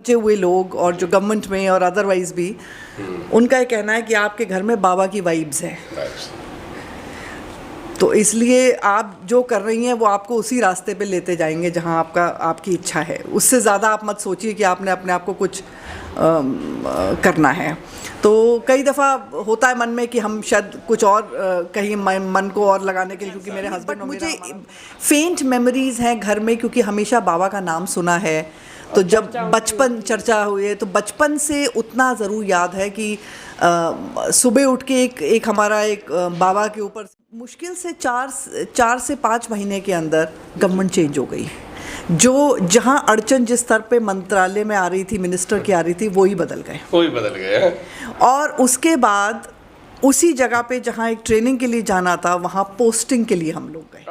पहुँचे हुए लोग और जो गवर्नमेंट में और अदरवाइज भी, उनका ये कहना है कि आपके घर में बाबा की वाइब्स है, तो इसलिए आप जो कर रही हैं वो आपको उसी रास्ते पे लेते जाएंगे जहां आपकी इच्छा है। उससे ज़्यादा आप मत सोचिए कि आपने अपने आप को कुछ करना है। तो कई दफ़ा होता है मन में कि हम शायद कुछ और कहीं मन को और लगाने के लिए, क्योंकि मेरे हस्बैंड, मुझे फेंट मेमोरीज़ हैं घर में, क्योंकि हमेशा बाबा का नाम सुना है। तो जब बचपन चर्चा हुई है तो बचपन से उतना ज़रूर याद है कि सुबह उठ के एक हमारा बाबा के ऊपर मुश्किल से 4 से 5 महीने के अंदर गवर्नमेंट चेंज हो गई। जहां अड़चन जिस स्तर पे मंत्रालय में आ रही थी, मिनिस्टर की आ रही थी, वो ही बदल गए। और उसके बाद उसी जगह पे जहां एक ट्रेनिंग के लिए जाना था, वहां पोस्टिंग के लिए हम लोग गए।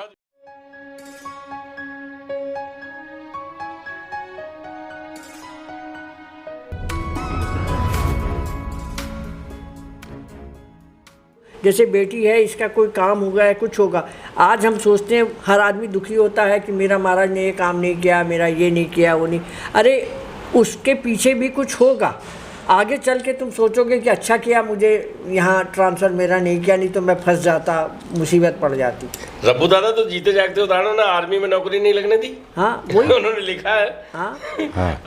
जैसे बेटी है, इसका कोई काम होगा या कुछ होगा, आज हम सोचते हैं, हर आदमी दुखी होता है कि मेरा महाराज ने ये काम नहीं किया, मेरा ये नहीं किया, वो नहीं। अरे उसके पीछे भी कुछ होगा। आगे चल के तुम सोचोगे कि अच्छा किया मुझे यहाँ ट्रांसफ़र मेरा नहीं किया, नहीं तो मैं फंस जाता, मुसीबत पड़ जाती। रब्बू दादा तो जीते जागते उदाहरण ना, आर्मी में नौकरी नहीं लगने दी। हाँ वही उन्होंने लिखा है। हाँ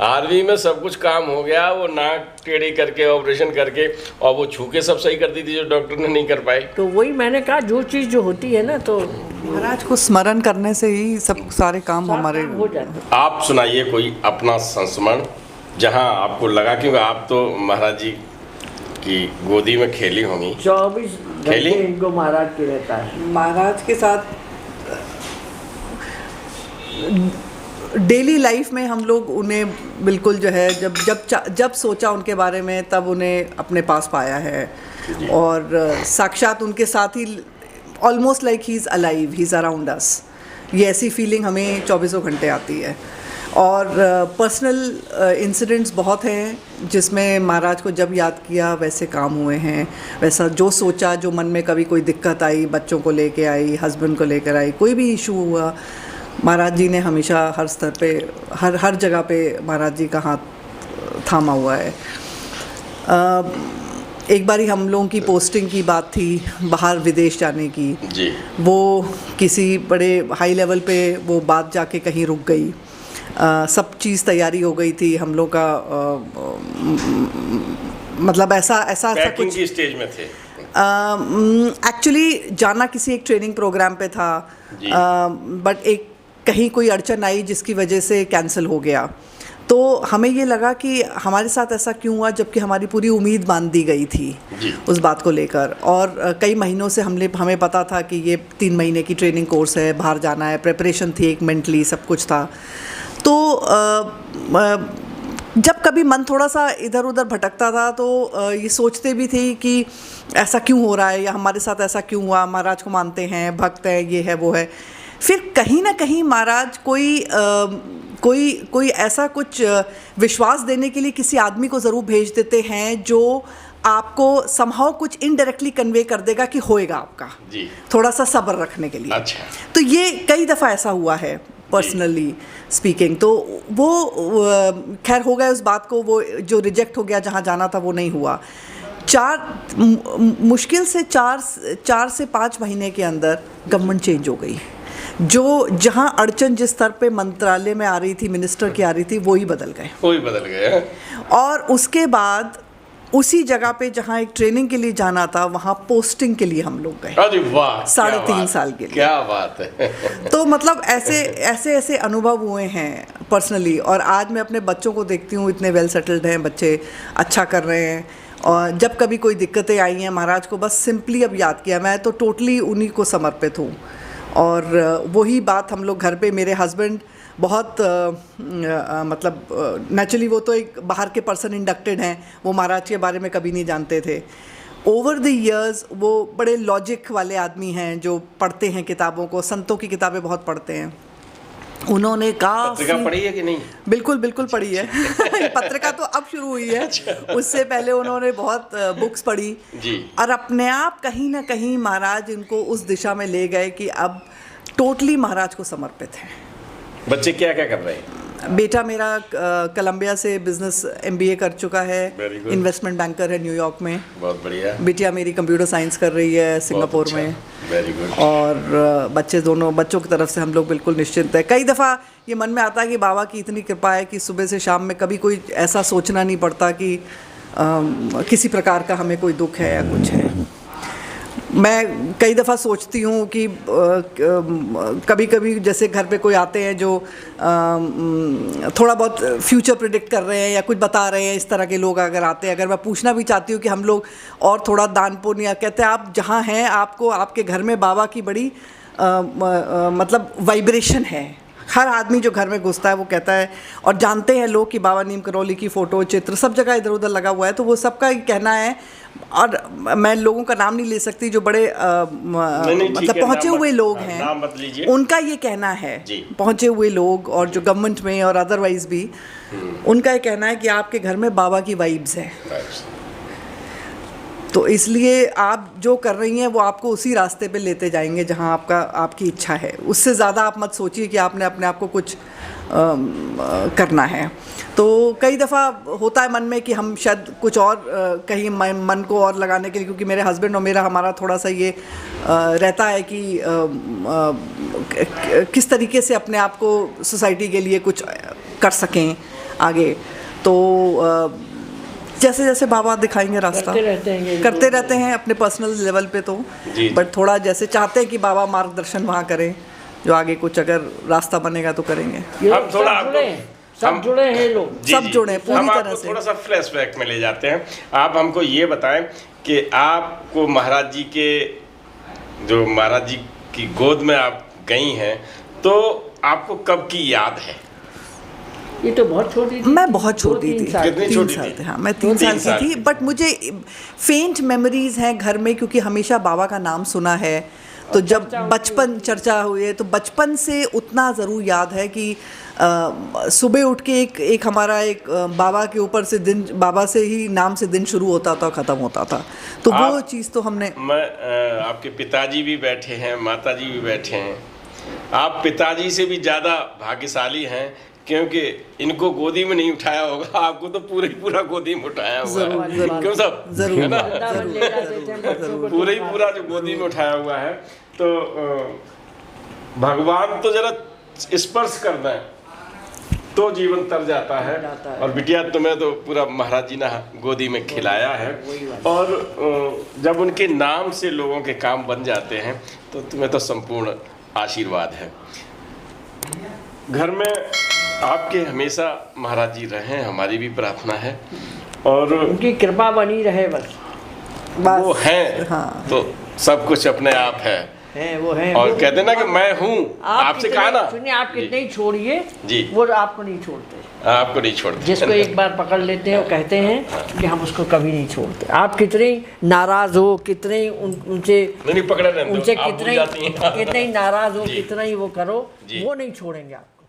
आर्मी में सब कुछ काम हो गया, वो नाक टेढ़ी करके ऑपरेशन करके और वो छू के सब सही कर दी थी जो डॉक्टर ने नहीं कर पाए। तो वही मैंने कहा, जो चीज़ जो होती है ना, तो महाराज को स्मरण करने से ही सब सारे काम हमारे हो जाते। आप सुनाइए कोई अपना संस्मरण जहां आपको लगा, क्योंकि आप तो महाराज जी की गोदी में खेली होंगी। 24 घंटे इनको महाराज के रहता है। महाराज के साथ डेली लाइफ में हम लोग उन्हें बिल्कुल जो है जब सोचा उनके बारे में, तब उन्हें अपने पास पाया है। और साक्षात उनके साथ ही almost like he is alive, he is around us. ये ऐसी फीलिंग हमें 24 घंटे आती है। और पर्सनल इंसिडेंट्स बहुत हैं जिसमें महाराज को जब याद किया वैसे काम हुए हैं, वैसा जो सोचा, जो मन में कभी कोई दिक्कत आई, बच्चों को लेके आई, हस्बैंड को लेकर आई, कोई भी इशू हुआ, महाराज जी ने हमेशा हर स्तर पे, हर जगह पे महाराज जी का हाथ थामा हुआ है। एक बारी हम लोगों की पोस्टिंग की बात थी, बाहर विदेश जाने की जी। वो किसी बड़े हाई लेवल पे वो बात जाके कहीं रुक गई। सब चीज़ तैयारी हो गई थी हम लोग का, मतलब ऐसा कुछ की स्टेज में थे। एक्चुअली जाना किसी एक ट्रेनिंग प्रोग्राम पे था, बट कहीं कोई अड़चन आई जिसकी वजह से कैंसिल हो गया। तो हमें ये लगा कि हमारे साथ ऐसा क्यों हुआ, जबकि हमारी पूरी उम्मीद बांध दी गई थी उस बात को लेकर। और कई महीनों से हमें पता था कि ये 3 महीने की ट्रेनिंग कोर्स है, बाहर जाना है, प्रिपरेशन थी, एक मेंटली सब कुछ था। तो जब कभी मन थोड़ा सा इधर उधर भटकता था तो ये सोचते भी थे कि ऐसा क्यों हो रहा है, या हमारे साथ ऐसा क्यों हुआ, महाराज को मानते हैं, भक्त हैं, ये है वो है। फिर कहीं ना कहीं महाराज कोई ऐसा कुछ विश्वास देने के लिए किसी आदमी को ज़रूर भेज देते हैं जो आपको समहाउ कुछ इनडायरेक्टली कन्वे कर देगा कि होएगा आपका जी। थोड़ा सा सब्र रखने के लिए। अच्छा। तो ये कई दफ़ा ऐसा हुआ है पर्सनली स्पीकिंग। तो वो खैर हो गया उस बात को, वो जो रिजेक्ट हो गया, जहाँ जाना था वो नहीं हुआ। मुश्किल से 4 से 5 महीने के अंदर गवर्नमेंट चेंज हो गई। जहां अड़चन जिस स्तर पे मंत्रालय में आ रही थी, मिनिस्टर की आ रही थी, वो ही बदल गए। और उसके बाद उसी जगह पे जहाँ एक ट्रेनिंग के लिए जाना था, वहाँ पोस्टिंग के लिए हम लोग गए। अरे वाह, 3.5 साल के लिए। क्या बात है। तो मतलब ऐसे अनुभव हुए हैं पर्सनली। और आज मैं अपने बच्चों को देखती हूँ, इतने वेल सेटल्ड हैं बच्चे, अच्छा कर रहे हैं। और जब कभी कोई दिक्कतें आई हैं, महाराज को बस सिंपली अब याद किया। मैं तो टोटली उन्हीं को समर्पित हूँ। और वही बात हम लोग घर पे, मेरे हस्बैंड बहुत मतलब नेचुरली वो तो एक बाहर के पर्सन इंडक्टेड हैं, वो महाराज के बारे में कभी नहीं जानते थे। ओवर द इयर्स वो बड़े लॉजिक वाले आदमी हैं जो पढ़ते हैं किताबों को, संतों की किताबें बहुत पढ़ते हैं। उन्होंने कहा, पत्रिका पढ़ी है कि नहीं? बिल्कुल पढ़ी है। पत्रिका तो अब शुरू हुई है, उससे पहले उन्होंने बहुत बुक्स पढ़ी जी। और अपने आप कहीं ना कहीं महाराज इनको उस दिशा में ले गए कि अब टोटली महाराज को समर्पित हैं। बच्चे क्या क्या कर रहे हैं? बेटा मेरा कोलंबिया से बिजनेस MBA कर चुका है, Very good. इन्वेस्टमेंट बैंकर है न्यूयॉर्क में। बहुत बढ़िया। बिटिया मेरी कंप्यूटर साइंस कर रही है सिंगापुर में। Very good. और बच्चों की तरफ से हम लोग बिल्कुल निश्चिंत है। कई दफ़ा ये मन में आता है कि बाबा की इतनी कृपा है कि सुबह से शाम में कभी कोई ऐसा सोचना नहीं पड़ता कि किसी प्रकार का हमें कोई दुख है या कुछ है। मैं कई दफ़ा सोचती हूँ कि कभी कभी जैसे घर पे कोई आते हैं जो थोड़ा बहुत फ्यूचर प्रिडिक्ट कर रहे हैं या कुछ बता रहे हैं, इस तरह के लोग अगर आते हैं, अगर मैं पूछना भी चाहती हूँ कि हम लोग और थोड़ा दान पुण्य, या कहते हैं आप जहाँ हैं आपको आपके घर में बाबा की बड़ी मतलब वाइब्रेशन है। हर आदमी जो घर में घुसता है वो कहता है, और जानते हैं लोग कि बाबा नीम करौली की फ़ोटो चित्र सब जगह इधर उधर लगा हुआ है, तो वो सबका ही कहना है। और मैं लोगों का नाम नहीं ले सकती जो बड़े मतलब पहुँचे हुए लोग हैं, नाम मत लीजिए। उनका ये कहना है, पहुँचे हुए लोग और जो गवर्नमेंट में और अदरवाइज भी, उनका ये कहना है कि आपके घर में बाबा की वाइब्स है। तो इसलिए आप जो कर रही हैं वो आपको उसी रास्ते पे लेते जाएंगे जहां आपकी इच्छा है। उससे ज़्यादा आप मत सोचिए कि आपने अपने आप को कुछ करना है। तो कई दफ़ा होता है मन में कि हम शायद कुछ और कहीं मन को और लगाने के लिए, क्योंकि मेरे हस्बैंड और हमारा थोड़ा सा ये रहता है कि किस तरीके से अपने आप को सोसाइटी के लिए कुछ कर सकें आगे। तो जैसे जैसे बाबा दिखाएंगे रास्ता करते रहते हैं अपने पर्सनल लेवल पे, तो बट थोड़ा जैसे चाहते हैं कि बाबा मार्गदर्शन वहाँ करें, जो आगे कुछ अगर रास्ता बनेगा तो करेंगे। हम थोड़ा सब जुड़े हैं लोग, सब जुड़े पूरी तरह से। थोड़ा सा फ्लैशबैक में ले जाते हैं। आप हमको ये बताएं कि आपको महाराज जी की गोद में आप गई हैं, तो आपको कब की याद है? ये तो बहुत छोटी थी। मैं बहुत छोटी थी, कितनी छोटी थी? हाँ, मैं 3 साल की थी। बट मुझे फेंट मेमोरीज हैं घर में, क्योंकि हमेशा बाबा का नाम सुना है। तो जब बचपन चर्चा हुई तो बचपन से उतना ज़रूर याद है कि सुबह उठ के एक हमारा बाबा के ऊपर से दिन, बाबा से ही नाम से दिन शुरू होता था, ख़त्म होता था। तो वो चीज़ तो हमने आपके पिताजी भी बैठे हैं, माताजी भी बैठे हैं। आप पिताजी से भी ज़्यादा भाग्यशाली हैं, क्योंकि इनको गोदी में नहीं उठाया होगा, आपको तो पूरा गोदी में उठाया हुआ है। क्यों सब? जरूर, पूरा जो गोदी में उठाया हुआ है। तो भगवान तो जरा स्पर्श कर दें तो जीवन तर जाता है। और बिटिया तुम्हें तो पूरा महाराज जी ने गोदी में खिलाया है, और जब उनके नाम से लोगों के काम बन जाते हैं तो तुम्हें तो संपूर्ण आशीर्वाद है। घर में आपके हमेशा महाराज जी रहें, हमारी भी प्रार्थना है, और उनकी कृपा बनी रहे बस। वो हैं। हाँ। तो सब कुछ अपने आप है। वो हैं। और कहते ना कि मैं हूँ, आपसे कहा ना। सुनिए, आप कितने ही छोड़िए जी, वो आपको नहीं छोड़ते। आपको नहीं छोड़ते। जिसको एक बार पकड़ लेते हैं वो कहते हैं कि हम उसको कभी नहीं छोड़ते। आप कितने नाराज हो, कितने उनसे कितने ही नाराज हो, कितना ही वो करो, वो नहीं छोड़ेंगे आपको।